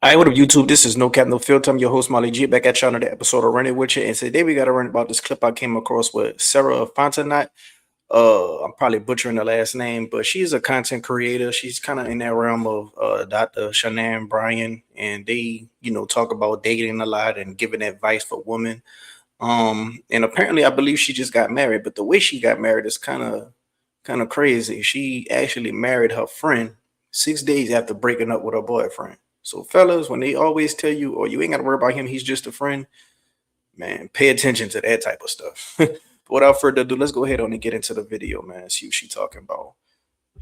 Hi, what up, YouTube? This is No Cap No Filter. I'm your host, Molly G, back at you on another episode of Run It With You. And today we got to run about this clip I came across with Sarah Fontenot. I'm probably butchering the last name, but she's a content creator. She's kind of in that realm of Dr. Shanann Bryan, and they, talk about dating a lot and giving advice for women. And apparently, I believe she just got married, but the way she got married is kind of crazy. She actually married her friend 6 days after breaking up with her boyfriend. So, fellas, when they always tell you, "Oh, you ain't got to worry about him; he's just a friend," man, pay attention to that type of stuff. Without further ado, let's go ahead on and get into the video, man. See what she talking about.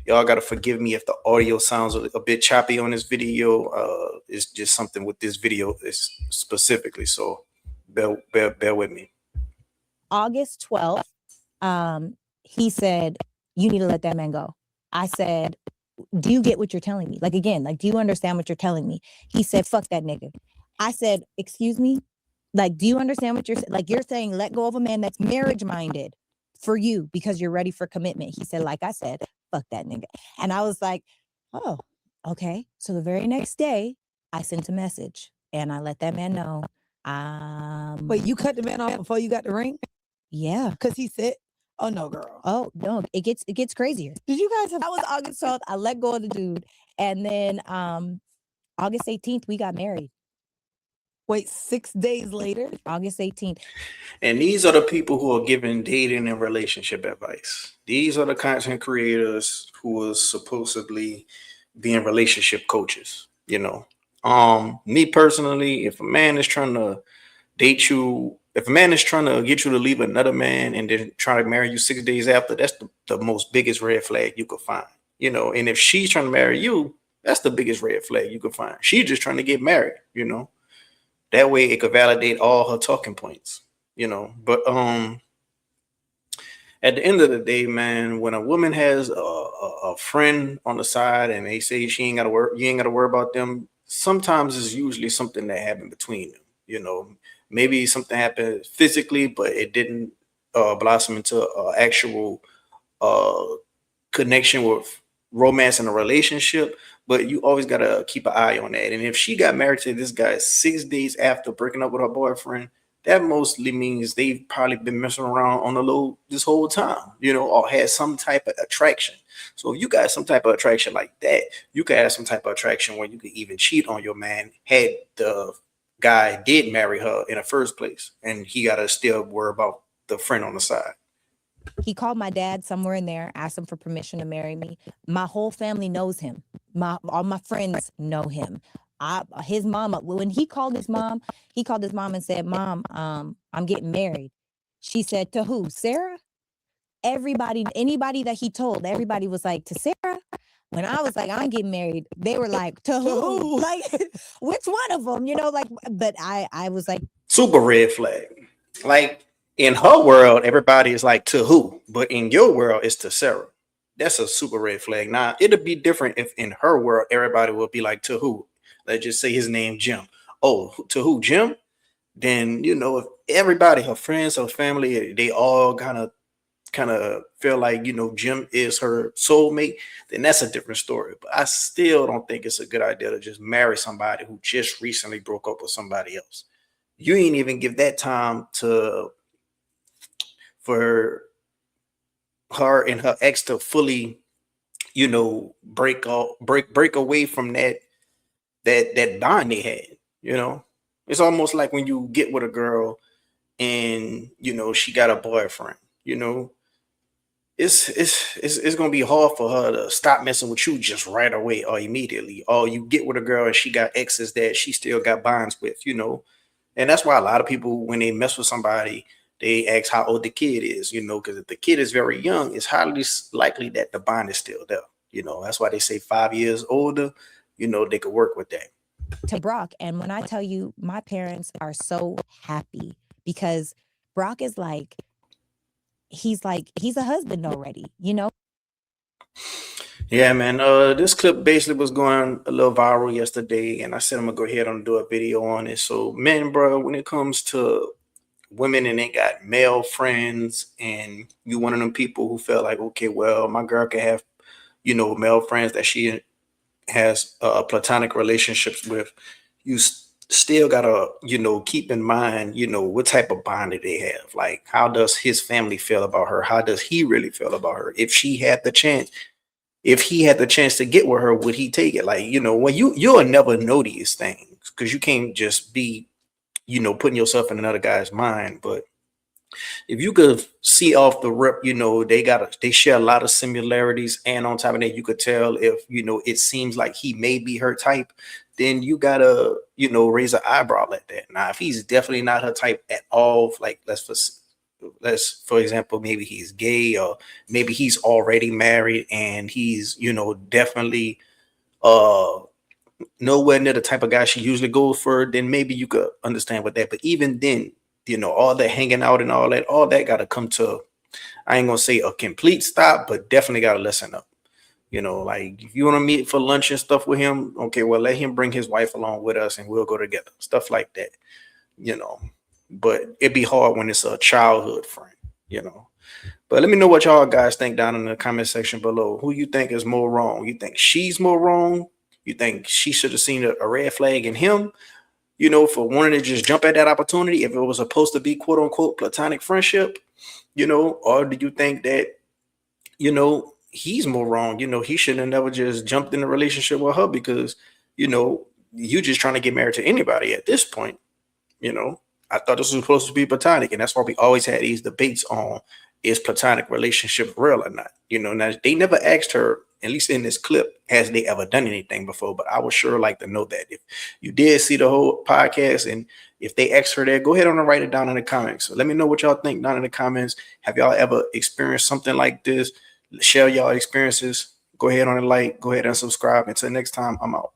Y'all gotta forgive me if the audio sounds a bit choppy on this video. It's just something with this video is specifically. So, bear with me. August 12th, he said, "You need to let that man go." I said, "Do you get what you're telling me? Like, again, like, do you understand what you're telling me?" He said, "Fuck that nigga." I said, "Excuse me? Like, do you understand what you're saying, let go of a man that's marriage minded for you because you're ready for commitment." He said, "Like I said, fuck that nigga." And I was like, "Oh, okay." So the very next day, I sent a message and I let that man know. Wait, you cut the man off before you got the ring? Yeah. Because he said, oh no, girl. Oh no, it gets crazier. Did you guys have That was August 12th. I let go of the dude. And then August 18th, we got married. wait 6 days later? August 18th. And these are the people who are giving dating and relationship advice. These are the content creators who are supposedly being relationship coaches. Me personally, if a man is trying to date you, if a man is trying to get you to leave another man and then try to marry you 6 days after, that's the most biggest red flag you could find. And if she's trying to marry you, that's the biggest red flag you could find. She's just trying to get married. That way it could validate all her talking points. But at the end of the day, man, when a woman has a friend on the side and they say she ain't gotta worry, you ain't gotta worry about them, sometimes it's usually something that happened between them. Maybe something happened physically, but it didn't blossom into actual uh connection with romance and a relationship. But you always gotta keep an eye on that. And if she got married to this guy 6 days after breaking up with her boyfriend, that mostly means they've probably been messing around on the low this whole time, or had some type of attraction. So if you got some type of attraction like that, you could have some type of attraction where you could even cheat on your man had the guy did marry her in the first place, and he got to still worry about the friend on the side. He called my dad somewhere in there, asked him for permission to marry me. My whole family knows him. All my friends know him. His mom, when he called his mom and said, "Mom, I'm getting married." She said, "To who? Sarah?" Anybody that he told, everybody was like, "To Sarah." When I was like, "I'm getting married," they were like, "To who?" Like, which one of them? But I was like, super red flag. Like, in her world, everybody is like, to who? But in your world, it's to Sarah. That's a super red flag. Now, it'd be different if in her world, everybody would be like, to who? Let's just say his name, Jim. Oh, to who, Jim? Then, if everybody, her friends, her family, they all kind of feel like, Jim is her soulmate, then that's a different story. But I still don't think it's a good idea to just marry somebody who just recently broke up with somebody else. You ain't even give that time for her and her ex to fully, break away from that bond they had. It's almost like when you get with a girl and she got a boyfriend. It's gonna be hard for her to stop messing with you just right away or immediately. Or you get with a girl and she got exes that she still got bonds with. And that's why a lot of people, when they mess with somebody, they ask how old the kid is, because if the kid is very young, it's highly likely that the bond is still there. That's why they say 5 years older, they could work with that. to Brock. And when I tell you, my parents are so happy because Brock is he's a husband already. Yeah, man. This clip basically was going a little viral yesterday, and I said I'm gonna go ahead and do a video on it. So, men, bro, when it comes to women and they got male friends, and you one of them people who feel like, okay, well, my girl can have, male friends that she has platonic relationships with. you still gotta, keep in mind, what type of bond do they have? Like, how does his family feel about her? How does he really feel about her? If he had the chance to get with her, would he take it? Like, when you'll never know these things because you can't just be, putting yourself in another guy's mind. But if you could see off the rip, they share a lot of similarities, and on top of that, you could tell if it seems like he may be her type, then you gotta raise an eyebrow at that. Now, if he's definitely not her type at all, like let's for example, maybe he's gay or maybe he's already married and he's definitely uh nowhere near the type of guy she usually goes for, then maybe you could understand with that. But even then, all that hanging out and all that got to come to, I ain't gonna say a complete stop, but definitely got to listen up. Like if you want to meet for lunch and stuff with him, okay, well, let him bring his wife along with us and we'll go together. Stuff like that, you know. But it'd be hard when it's a childhood friend. But let me know what y'all guys think down in the comment section below. Who you think is more wrong? You think she's more wrong? You think she should have seen a red flag in him, for wanting to just jump at that opportunity if it was supposed to be quote unquote platonic friendship, or do you think that, he's more wrong? He should have never just jumped in a relationship with her because, you just trying to get married to anybody at this point. I thought this was supposed to be platonic, and that's why we always had these debates on is platonic relationship real or not. Now they never asked her, at least in this clip, has they ever done anything before? But I would sure like to know that. If you did see the whole podcast and if they asked her that, go ahead and write it down in the comments. So let me know what y'all think down in the comments. Have y'all ever experienced something like this? Share y'all experiences. Go ahead on and like, go ahead and subscribe. Until next time, I'm out.